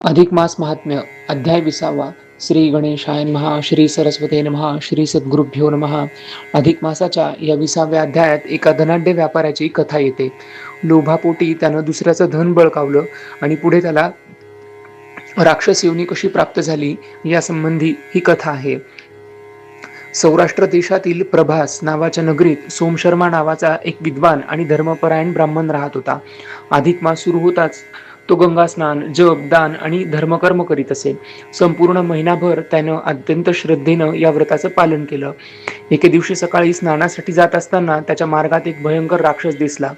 अधिक मास महात्म्य अध्याय 20. श्री गणेशाय नमः. श्री सरस्वते नमः. श्री सद्गुरुभ्यो नमः. अधिक मासाच्या या 20व्या अध्यायात एका धनाढ्य व्यापाऱ्याची कथा येते. लोभापोटी त्यानं दुसऱ्याचं धन बळकावलं आणि पुढे त्याला राक्षस योनी कशी प्राप्त झाली या संबंधी ही कथा आहे. सौराष्ट्र देशातील प्रभास नावाच्या नगरीत सोमशर्मा नावाचा एक विद्वान आणि धर्मपरायण ब्राह्मण राहत होता. अधिक मास सुरू होताच तो गंगा स्नान, जप, दान आणि धर्मकर्म करीत असे. संपूर्ण महिनाभर त्यानं अत्यंत श्रद्धेनं या व्रताचं पालन केलं. एके दिवशी सकाळी स्नानासाठी जात असताना त्याच्या मार्गात एक भयंकर राक्षस दिसला.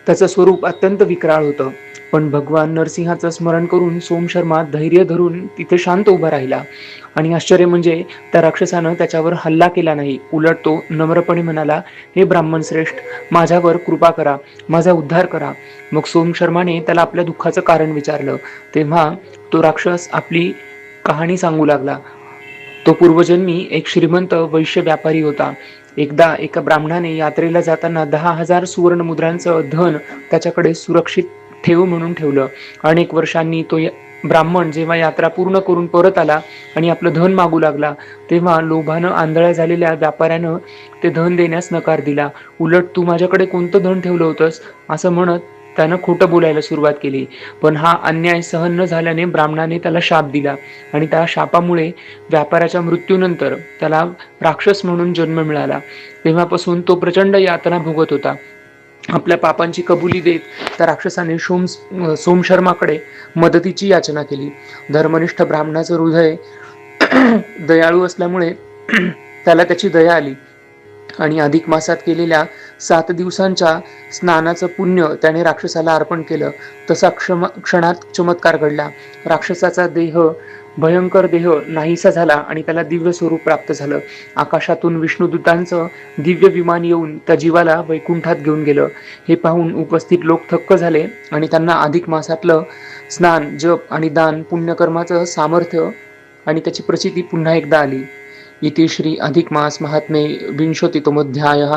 त्याचं स्वरूप अत्यंत विक्राळ होतं. पण भगवान नरसिंहाचं स्मरण करून सोमशर्मा धैर्य धरून तिथे शांत उभा राहिला. आणि आश्चर्य म्हणजे त्या राक्षसानं त्याच्यावर हल्ला केला नाही. उलट तो नम्रपणे म्हणाला, हे ब्राह्मण श्रेष्ठ, माझ्यावर कृपा करा, माझा उद्धार करा. मग सोमशर्माने त्याला आपल्या दुःखाचं कारण विचारलं. तेव्हा तो राक्षस आपली कहाणी सांगू लागला. तो पूर्वजन्मी एक श्रीमंत वैश्य व्यापारी होता. एकदा एका ब्राह्मणाने यात्रेला जाताना 10,000 सुवर्ण मुद्रांचं धन त्याच्याकडे सुरक्षित ठेव म्हणून ठेवलं. अनेक वर्षांनी तो ब्राह्मण जेव्हा यात्रा पूर्ण करून परत आला आणि आपलं धन मागू लागला, तेव्हा लोभानं आंधळ्या झालेल्या व्यापाऱ्यानं ते धन देण्यास नकार दिला. उलट तू माझ्याकडे कोणतं धन ठेवलं होतंस असं म्हणत त्यानं खोटं बोलायला सुरुवात केली. पण हा अन्याय सहन न झाल्याने ब्राह्मणाने त्याला शाप दिला आणि त्या शापामुळे व्यापाऱ्याच्या मृत्यूनंतर त्याला राक्षस म्हणून जन्म मिळाला. तेव्हापासून तो प्रचंड यातना भोगत होता. आपल्या पापांची कबुली देत त्या राक्षसाने सोमशर्माकडे मदतीची याचना केली. धर्मनिष्ठ ब्राह्मणाचं हृदय दयाळू असल्यामुळे त्याला त्याची दया आली आणि अधिक मासात केलेल्या 7 दिवसांच्या स्नानाचं पुण्य त्याने राक्षसाला अर्पण केलं. तसा क्षणात चमत्कार घडला. राक्षसाचा भयंकर देह नाहीसा झाला आणि त्याला दिव्य स्वरूप प्राप्त झालं. आकाशातून विष्णुदूतांचं दिव्य विमान येऊन त्या जीवाला वैकुंठात घेऊन गेलं. हे पाहून उपस्थित लोक थक्क झाले आणि त्यांना अधिक मासातलं स्नान, जप आणि दान पुण्यकर्माचं सामर्थ्य आणि त्याची प्रचिती पुन्हा एकदा आली. इति श्री अधिक मास महात्म्ये 20तमोऽध्यायः.